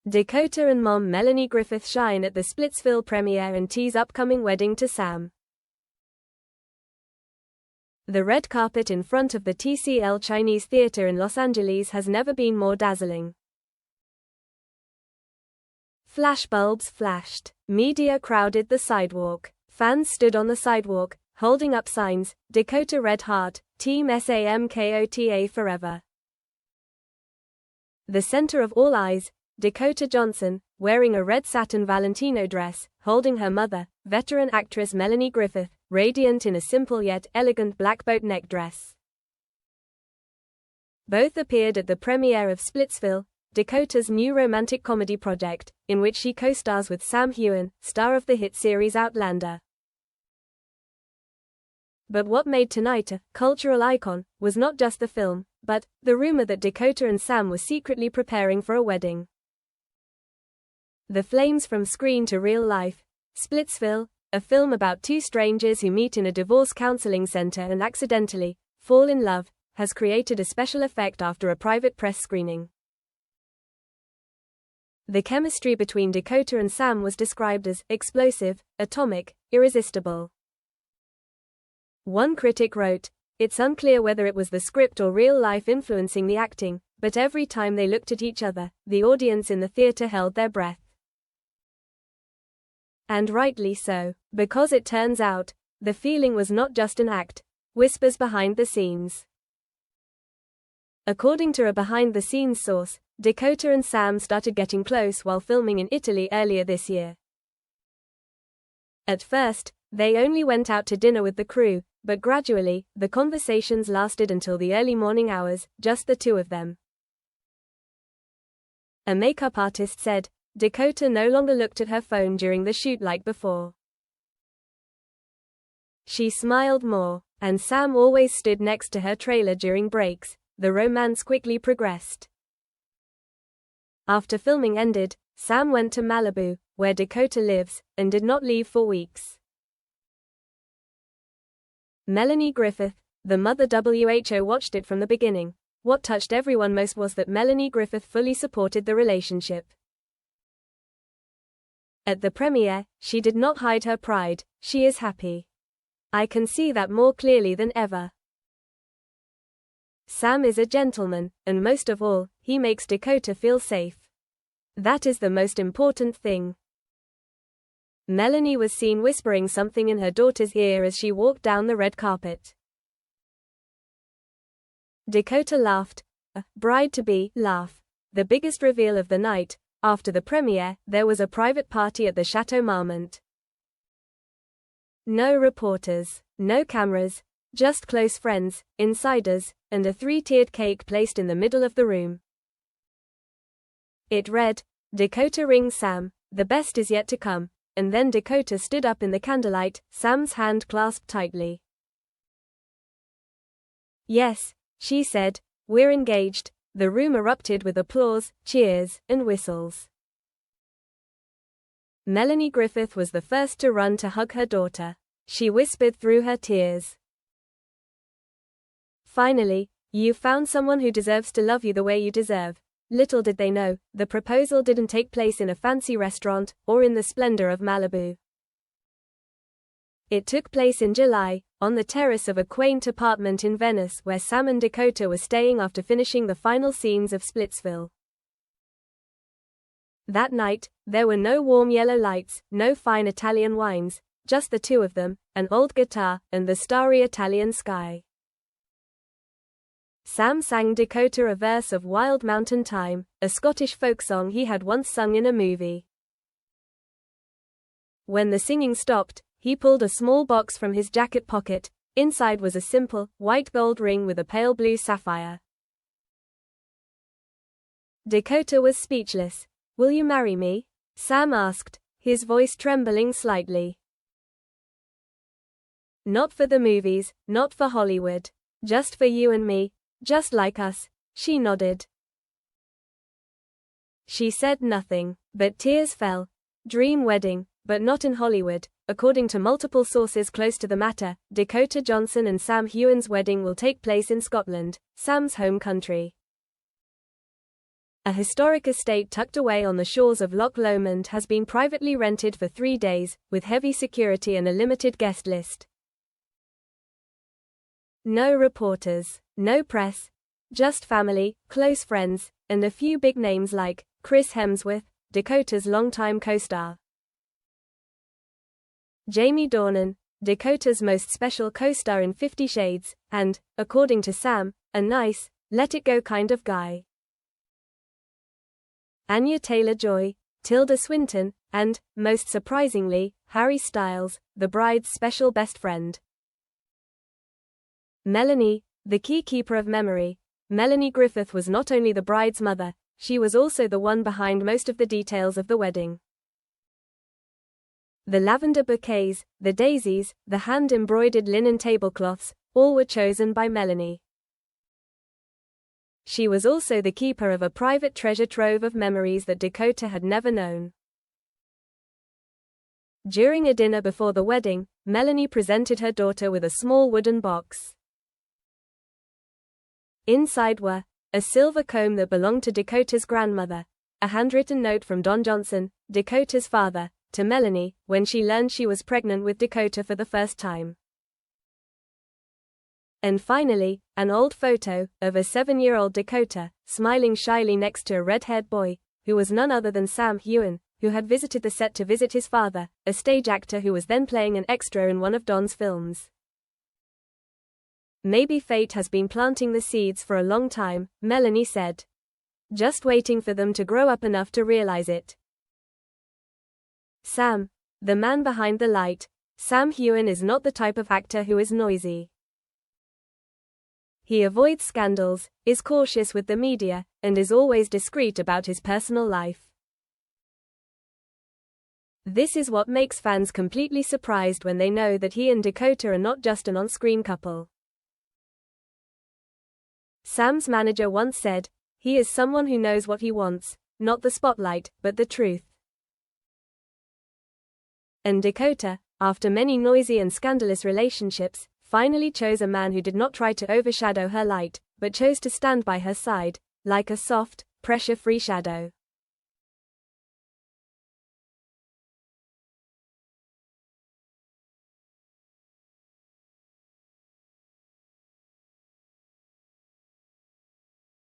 Dakota and mom Melanie Griffith shine at the Splitsville premiere and tease upcoming wedding to Sam. The red carpet in front of the TCL Chinese Theater in Los Angeles has never been more dazzling. Flashbulbs flashed. Media crowded the sidewalk. Fans stood on the sidewalk, holding up signs, Dakota Red Heart, Team SAMKOTA Forever. The center of all eyes, Dakota Johnson, wearing a red satin Valentino dress, holding her mother, veteran actress Melanie Griffith, radiant in a simple yet elegant black boat neck dress. Both appeared at the premiere of Splitsville, Dakota's new romantic comedy project, in which she co-stars with Sam Heughan, star of the hit series Outlander. But what made tonight a cultural icon was not just the film, but the rumor that Dakota and Sam were secretly preparing for a wedding. The flames from screen to real life. Splitsville, a film about two strangers who meet in a divorce counseling center and accidentally fall in love, has created a special effect after a private press screening. The chemistry between Dakota and Sam was described as explosive, atomic, irresistible. One critic wrote, "It's unclear whether it was the script or real life influencing the acting, but every time they looked at each other, the audience in the theater held their breath." And rightly so, because it turns out, the feeling was not just an act. Whispers behind the scenes. According to a behind-the-scenes source, Dakota and Sam started getting close while filming in Italy earlier this year. At first, they only went out to dinner with the crew, but gradually, the conversations lasted until the early morning hours, just the two of them. A makeup artist said, Dakota no longer looked at her phone during the shoot like before. She smiled more, and Sam always stood next to her trailer during breaks. The romance quickly progressed. After filming ended, Sam went to Malibu, where Dakota lives, and did not leave for weeks. Melanie Griffith, the mother WHO watched it from the beginning. What touched everyone most was that Melanie Griffith fully supported the relationship. At the premiere, she did not hide her pride. She is happy. I can see that more clearly than ever. Sam is a gentleman, and most of all, he makes Dakota feel safe. That is the most important thing. Melanie was seen whispering something in her daughter's ear as she walked down the red carpet. Dakota laughed, a bride-to-be laugh. The biggest reveal of the night. After the premiere, there was a private party at the Chateau Marmont. No reporters, no cameras, just close friends, insiders, and a three-tiered cake placed in the middle of the room. It read, Dakota rings Sam, the best is yet to come, and then Dakota stood up in the candlelight, Sam's hand clasped tightly. Yes, she said, we're engaged. The room erupted with applause, cheers, and whistles. Melanie Griffith was the first to run to hug her daughter. She whispered through her tears. Finally, you found someone who deserves to love you the way you deserve. Little did they know, the proposal didn't take place in a fancy restaurant, or in the splendor of Malibu. It took place in July, on the terrace of a quaint apartment in Venice where Sam and Dakota were staying after finishing the final scenes of Splitsville. That night, there were no warm yellow lights, no fine Italian wines, just the two of them, an old guitar, and the starry Italian sky. Sam sang Dakota a verse of Wild Mountain Thyme, a Scottish folk song he had once sung in a movie. When the singing stopped, he pulled a small box from his jacket pocket. Inside was a simple, white gold ring with a pale blue sapphire. Dakota was speechless. Will you marry me? Sam asked, his voice trembling slightly. Not for the movies, not for Hollywood. Just for you and me. Just like us, she nodded. She said nothing, but tears fell. Dream wedding, but not in Hollywood. According to multiple sources close to the matter, Dakota Johnson and Sam Heughan's wedding will take place in Scotland, Sam's home country. A historic estate tucked away on the shores of Loch Lomond has been privately rented for 3 days, with heavy security and a limited guest list. No reporters, no press, just family, close friends, and a few big names like Chris Hemsworth, Dakota's longtime co-star, Jamie Dornan, Dakota's most special co-star in 50 Shades, and, according to Sam, a nice, let-it-go kind of guy. Anya Taylor-Joy, Tilda Swinton, and, most surprisingly, Harry Styles, the bride's special best friend. Melanie, the key keeper of memory. Melanie Griffith was not only the bride's mother, she was also the one behind most of the details of the wedding. The lavender bouquets, the daisies, the hand-embroidered linen tablecloths, all were chosen by Melanie. She was also the keeper of a private treasure trove of memories that Dakota had never known. During a dinner before the wedding, Melanie presented her daughter with a small wooden box. Inside were a silver comb that belonged to Dakota's grandmother, a handwritten note from Don Johnson, Dakota's father, to Melanie, when she learned she was pregnant with Dakota for the first time. And finally, an old photo of a 7-year-old Dakota, smiling shyly next to a red-haired boy, who was none other than Sam Heughan, who had visited the set to visit his father, a stage actor who was then playing an extra in one of Don's films. Maybe fate has been planting the seeds for a long time, Melanie said. Just waiting for them to grow up enough to realize it. Sam, the man behind the light, Sam Heughan is not the type of actor who is noisy. He avoids scandals, is cautious with the media, and is always discreet about his personal life. This is what makes fans completely surprised when they know that he and Dakota are not just an on-screen couple. Sam's manager once said, "He is someone who knows what he wants, not the spotlight, but the truth." And Dakota, after many noisy and scandalous relationships, finally chose a man who did not try to overshadow her light, but chose to stand by her side, like a soft, pressure-free shadow.